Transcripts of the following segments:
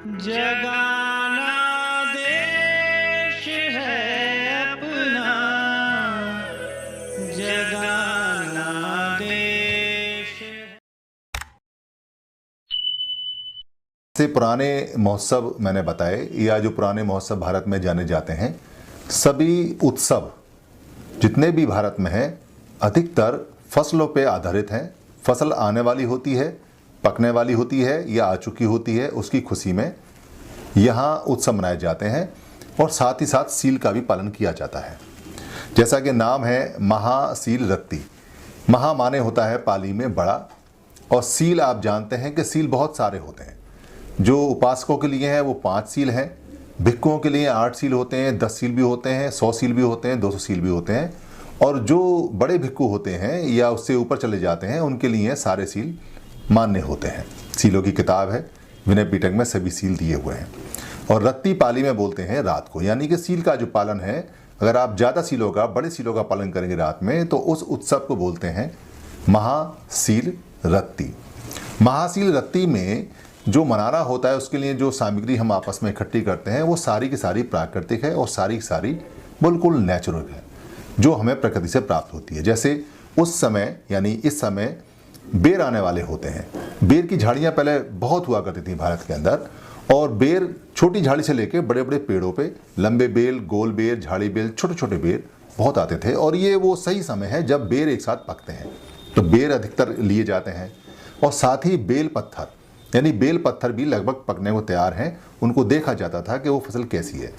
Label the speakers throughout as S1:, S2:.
S1: जगाना देश है अपना, जगाना देश है।
S2: से पुराने महोत्सव मैंने बताए, या जो पुराने महोत्सव भारत में जाने जाते हैं, सभी उत्सव जितने भी भारत में हैं अधिकतर फसलों पे आधारित हैं। फसल आने वाली होती है, पकने वाली होती है या आ चुकी होती है, उसकी खुशी में यहाँ उत्सव मनाए जाते हैं और साथ ही साथ सील का भी पालन किया जाता है। जैसा कि नाम है महासील रत्ती। महा माने होता है पाली में बड़ा, और सील आप जानते हैं कि सील बहुत सारे होते हैं। जो उपासकों के लिए हैं वो 5 सील हैं, भिक्खुओं के लिए 8 सील होते हैं, 10 सील भी होते हैं, 100 सील भी होते हैं, 200 सील भी होते हैं, और जो बड़े भिक्खु होते हैं या उससे ऊपर चले जाते हैं उनके लिए सारे सील मान्य होते हैं। सीलों की किताब है, विनय पिटक में सभी सील दिए हुए हैं। और रत्ती पाली में बोलते हैं रात को, यानी कि सील का जो पालन है, अगर आप ज़्यादा सीलों का, बड़े सीलों का पालन करेंगे रात में, तो उस उत्सव को बोलते हैं महासील रत्ती। महासील रत्ती में जो मनाना होता है उसके लिए जो सामग्री हम आपस में इकट्ठी करते हैं वो सारी की सारी प्राकृतिक है और सारी की सारी बिल्कुल नेचुरल है, जो हमें प्रकृति से प्राप्त होती है। जैसे उस समय यानी इस समय बेर आने वाले होते हैं। बेर की झाड़ियाँ पहले बहुत हुआ करती थी भारत के अंदर, और बेर छोटी झाड़ी से लेके बड़े बड़े पेड़ों पे लंबे बेल, गोल बेर, झाड़ी बेल, छोटे छोटे बेर बहुत आते थे, और ये वो सही समय है जब बेर एक साथ पकते हैं। तो बेर अधिकतर लिए जाते हैं, और साथ ही बेल पत्थर, यानी बेल पत्थर भी लगभग पकने को तैयार हैं। उनको देखा जाता था कि वो फसल कैसी है,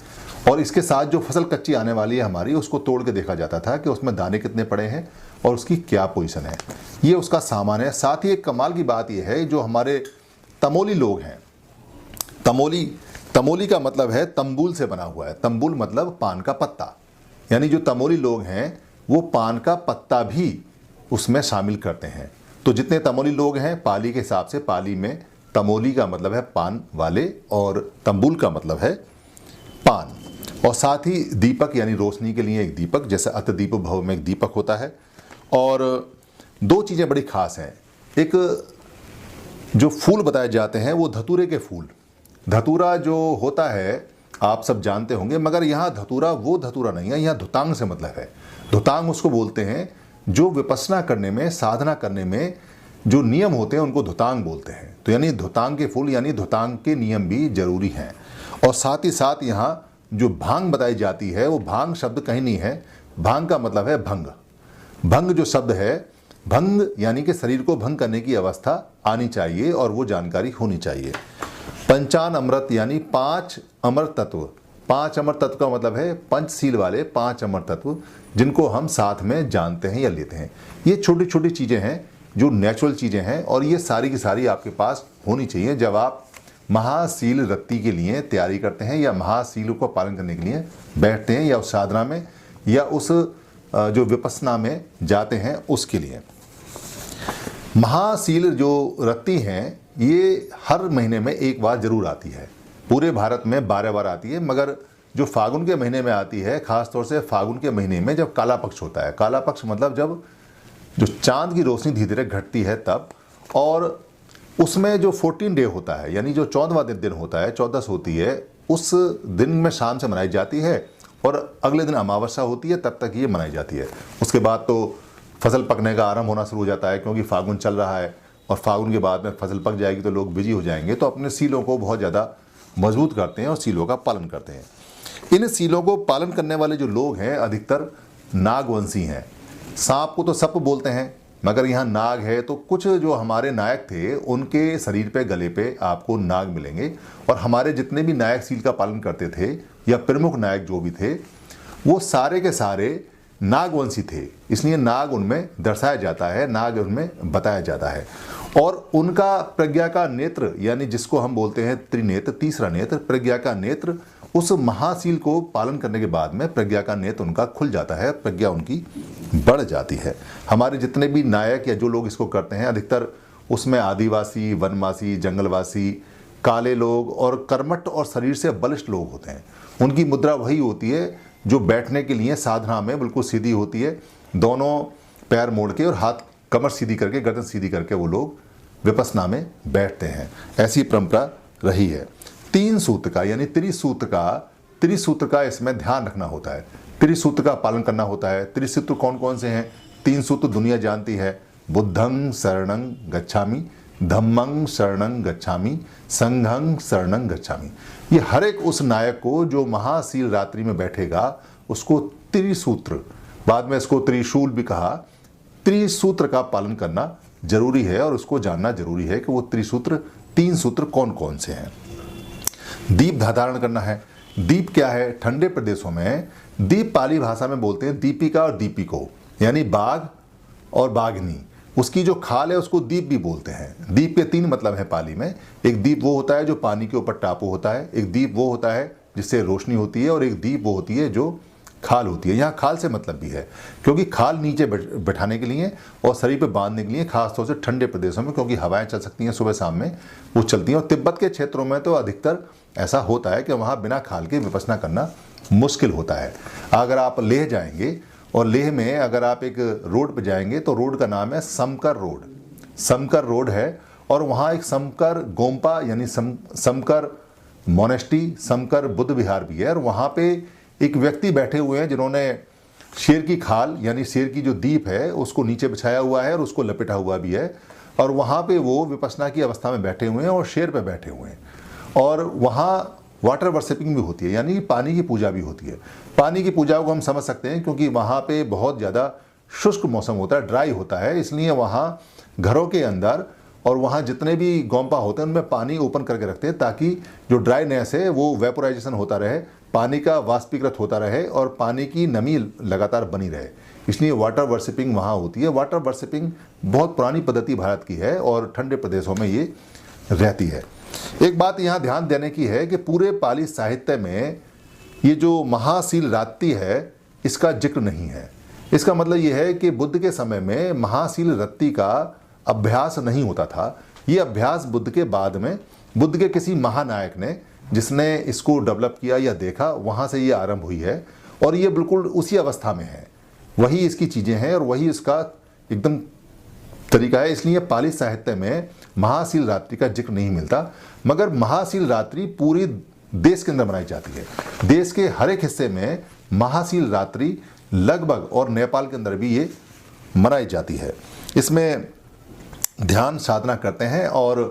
S2: और इसके साथ जो फसल कच्ची आने वाली है हमारी, उसको तोड़ के देखा जाता था कि उसमें दाने कितने पड़े हैं और उसकी क्या पोजीशन है। ये उसका सामान है। साथ ही एक कमाल की बात यह है, जो हमारे तमोली लोग हैं, तमोली का मतलब है तंबूल से बना हुआ है। तंबूल मतलब पान का पत्ता, यानी जो तमोली लोग हैं वो पान का पत्ता भी उसमें शामिल करते हैं। तो जितने तमोली लोग हैं पाली के हिसाब से, पाली में तमोली का मतलब है पान वाले और तंबूल का मतलब है पान। और साथ ही दीपक, यानी रोशनी के लिए एक दीपक, जैसे अत दीप भव में एक दीपक होता है। और 2 चीज़ें बड़ी खास हैं। एक जो फूल बताए जाते हैं वो धतूरे के फूल। धतूरा जो होता है आप सब जानते होंगे, मगर यहाँ धतूरा वो धतूरा नहीं है, यहाँ धुतांग से मतलब है। धुतांग उसको बोलते हैं जो विपස්සना करने में, साधना करने में जो नियम होते हैं उनको धुतांग बोलते हैं। तो यानी धुतांग के फूल, यानी धुतांग के नियम भी जरूरी हैं। और साथ ही साथ यहाँ जो भांग बताई जाती है, वो भांग शब्द कहीं नहीं है, भांग का मतलब है भंग। भंग जो शब्द है, भंग यानी कि शरीर को भंग करने की अवस्था आनी चाहिए और वो जानकारी होनी चाहिए। पंचान अमृत यानी 5 अमर तत्व। 5 अमर तत्व का मतलब है पंचशील वाले 5 अमर तत्व, जिनको हम साथ में जानते हैं या लेते हैं। ये छोटी छोटी चीज़ें हैं जो नेचुरल चीज़ें हैं, और ये सारी की सारी आपके पास होनी चाहिए जब आप महासील रत्ती के लिए तैयारी करते हैं या महासील को पालन करने के लिए बैठते हैं, या उस साधना में या उस जो विपස්සना में जाते हैं उसके लिए। महासील जो रत्ती हैं ये हर महीने में एक बार जरूर आती है। पूरे भारत में 12 बार आती है, मगर जो फागुन के महीने में आती है, खास तौर से फागुन के महीने में जब काला पक्ष होता है। काला पक्ष मतलब जब जो चांद की रोशनी धीरे धीरे घटती है तब, और उसमें जो 14 डे होता है, यानी जो 14वां दिन होता है, 14 होती है, उस दिन में शाम से मनाई जाती है, और अगले दिन अमावस्या होती है, तब तक ये मनाई जाती है। उसके बाद तो फसल पकने का आरंभ होना शुरू हो जाता है, क्योंकि फागुन चल रहा है, और फागुन के बाद में फसल पक जाएगी तो लोग बिजी हो जाएंगे, तो अपने सीलों को बहुत ज़्यादा मजबूत करते हैं और सीलों का पालन करते हैं। इन सीलों को पालन करने वाले जो लोग हैं अधिकतर नागवंशी हैं। सांप को तो सप बोलते हैं, मगर यहाँ नाग है, तो कुछ जो हमारे नायक थे उनके शरीर पे, गले पे आपको नाग मिलेंगे। और हमारे जितने भी नायक सील का पालन करते थे या प्रमुख नायक जो भी थे, वो सारे के सारे नागवंशी थे, इसलिए नाग उनमें दर्शाया जाता है, नाग उनमें बताया जाता है। और उनका प्रज्ञा का नेत्र, यानी जिसको हम बोलते हैं त्रिनेत्र, तीसरा नेत्र, प्रज्ञा का नेत्र, उस महासील को पालन करने के बाद में प्रज्ञा का नेत्र उनका खुल जाता है, प्रज्ञा उनकी बढ़ जाती है। हमारे जितने भी नायक या जो लोग इसको करते हैं अधिकतर उसमें आदिवासी, वनवासी, जंगलवासी, काले लोग और कर्मठ और शरीर से बलिष्ठ लोग होते हैं। उनकी मुद्रा वही होती है जो बैठने के लिए साधना में बिल्कुल सीधी होती है, दोनों पैर मोड़ के और हाथ कमर सीधी करके, गर्दन सीधी करके वो लोग विपස්සना में बैठते हैं। ऐसी परंपरा रही है। 3 सूत्र का यानी त्रिसूत्र का इसमें ध्यान रखना होता है, त्रिसूत्र का पालन करना होता है। त्रिसूत्र कौन कौन से हैं? 3 सूत्र दुनिया जानती है, बुद्धं शरणं गच्छामि, धम्मं शरणं गच्छामि, संघं शरणं गच्छामि। ये हर एक उस नायक को जो महाशिल रात्रि में बैठेगा उसको त्रिसूत्र, बाद में इसको त्रिशूल भी कहा, त्रिसूत्र का पालन करना जरूरी है और उसको जानना जरूरी है कि वो त्रिसूत्र 3 सूत्र कौन कौन से हैं। दीप धारण करना है। दीप क्या है? ठंडे प्रदेशों में दीप पाली भाषा में बोलते हैं दीपिका और दीपिको, यानी बाघ और बाघनी। उसकी जो खाल है उसको दीप भी बोलते हैं। दीप के 3 मतलब है पाली में। एक दीप वो होता है जो पानी के ऊपर टापू होता है, एक दीप वो होता है जिससे रोशनी होती है, और एक दीप वो होती है जो खाल होती है। यहाँ खाल से मतलब भी है क्योंकि खाल नीचे बैठाने के लिए और शरीर पे बांधने के लिए, खासतौर से ठंडे प्रदेशों में, क्योंकि हवाएं चल सकती हैं सुबह शाम में, वो चलती हैं। और तिब्बत के क्षेत्रों में तो अधिकतर ऐसा होता है कि वहाँ बिना खाल के विपश्यना करना मुश्किल होता है। अगर आप लेह जाएंगे और लेह में अगर आप एक रोड पर जाएंगे तो रोड का नाम है समकर रोड। समकर रोड है और वहाँ एक समकर गोम्पा यानी समकर मोनेस्ट्री, समकर बुद्ध विहार भी है। और वहाँ पे एक व्यक्ति बैठे हुए हैं जिन्होंने शेर की खाल यानी शेर की जो दीप है उसको नीचे बिछाया हुआ है और उसको लपेटा हुआ भी है, और वहाँ पे वो विपश्यना की अवस्था में बैठे हुए हैं और शेर पे बैठे हुए हैं। और वहाँ वाटर वर्शिपिंग भी होती है, यानी पानी की पूजा भी होती है। पानी की पूजा को हम समझ सकते हैं क्योंकि वहाँ पे बहुत ज़्यादा शुष्क मौसम होता है, ड्राई होता है, इसलिए वहाँ घरों के अंदर और वहाँ जितने भी गोम्पा होते हैं उनमें पानी ओपन करके रखते हैं ताकि जो ड्राईनेस है वो वेपोराइजेशन होता रहे, पानी का वाष्पीकृत होता रहे और पानी की नमी लगातार बनी रहे। इसलिए वाटर वर्शिपिंग वहाँ होती है। वाटर वर्शिपिंग बहुत पुरानी पद्धति भारत की है और ठंडे प्रदेशों में ये रहती है। एक बात यहाँ ध्यान देने की है कि पूरे पाली साहित्य में ये जो महाशिल रात्रि है इसका जिक्र नहीं है। इसका मतलब ये है कि बुद्ध के समय में महाशिल रात्रि का अभ्यास नहीं होता था। ये अभ्यास बुद्ध के बाद में बुद्ध के किसी महानायक ने, जिसने इसको डेवलप किया या देखा, वहाँ से ये आरंभ हुई है और ये बिल्कुल उसी अवस्था में है। वही इसकी चीज़ें हैं और वही इसका एकदम तरीका है। इसलिए पाली साहित्य में महाशिल रात्रि का जिक्र नहीं मिलता, मगर महाशिल रात्रि पूरी देश के अंदर मनाई जाती है। देश के हर एक हिस्से में महाशिल रात्रि लगभग, और नेपाल के अंदर भी ये मनाई जाती है। इसमें ध्यान साधना करते हैं और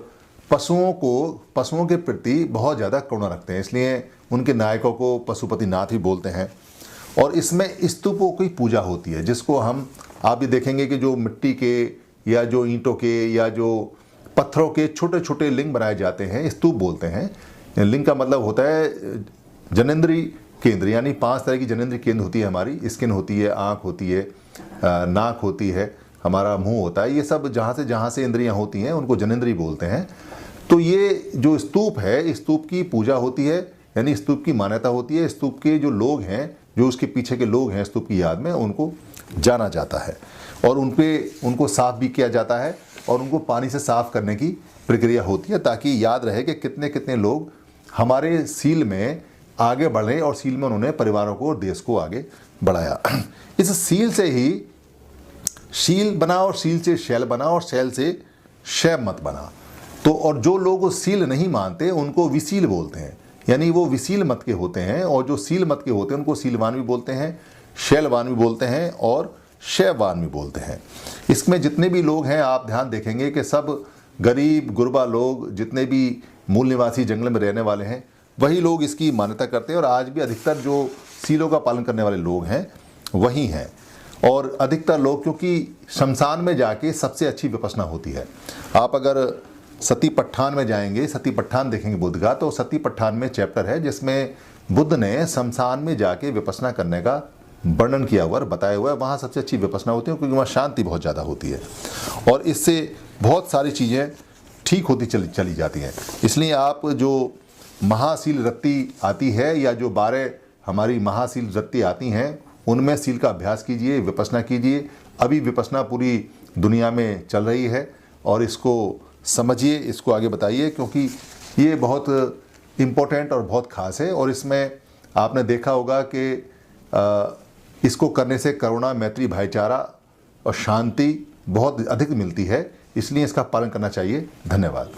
S2: पशुओं के प्रति बहुत ज़्यादा करुणा रखते हैं, इसलिए उनके नायकों को पशुपतिनाथ ही बोलते हैं। और इसमें स्तूपों की पूजा होती है, जिसको आप भी देखेंगे कि जो मिट्टी के या जो ईंटों के या जो पत्थरों के छोटे छोटे लिंग बनाए जाते हैं, स्तूप बोलते हैं। लिंग का मतलब होता है जनेंद्री केंद्र, यानी 5 तरह की जनेंद्री केंद्र होती है हमारी। स्किन होती है, आँख होती है, नाक होती है, हमारा मुंह होता है। ये सब जहाँ से इंद्रियाँ होती हैं उनको जनेंद्री बोलते हैं। तो ये जो स्तूप है, स्तूप की पूजा होती है, यानी स्तूप की मान्यता होती है। स्तूप के जो लोग हैं, जो उसके पीछे के लोग हैं स्तूप की याद में, उनको जाना जाता है और उनको साफ भी किया जाता है और उनको पानी से साफ करने की प्रक्रिया होती है ताकि याद रहे कि कितने कितने लोग हमारे सील में आगे बढ़े और सील में उन्होंने परिवारों को और देश को आगे बढ़ाया। इस सील से ही शील बना और शील से शैल बना और शैल से शैव मत बना। तो और जो लोग सील नहीं मानते उनको विशील बोलते हैं, यानी वो विशील मत के होते हैं। और जो सील मत के होते हैं उनको सीलवान भी बोलते हैं, शैलवान भी बोलते हैं और शैववान भी बोलते हैं। इसमें जितने भी लोग हैं आप ध्यान देखेंगे कि सब गरीब गुरबा लोग, जितने भी मूल निवासी जंगल में रहने वाले हैं, वही लोग इसकी मान्यता करते हैं। और आज भी अधिकतर जो सीलों का पालन करने वाले लोग हैं वही हैं। और अधिकतर लोग, क्योंकि शमशान में जाके सबसे अच्छी विपश्यना होती है। आप अगर सती पट्ठान में जाएंगे, सती पट्ठान देखेंगे बुद्ध का, तो सती पट्ठान में चैप्टर है जिसमें बुद्ध ने शमशान में जाके विपश्यना करने का वर्णन किया हुआ और बताया हुआ है। वहाँ सबसे अच्छी विपश्यना होती है क्योंकि वहाँ शांति बहुत ज़्यादा होती है और इससे बहुत सारी चीज़ें ठीक होती चली जाती हैं। इसलिए आप जो महाशिल रात्रि आती है या जो 12 हमारी महाशिल रात्रि आती हैं, उनमें सील का अभ्यास कीजिए, विपश्यना कीजिए। अभी विपश्यना पूरी दुनिया में चल रही है और इसको समझिए, इसको आगे बताइए, क्योंकि ये बहुत इम्पोर्टेंट और बहुत ख़ास है। और इसमें आपने देखा होगा कि इसको करने से करुणा, मैत्री, भाईचारा और शांति बहुत अधिक मिलती है, इसलिए इसका पालन करना चाहिए। धन्यवाद।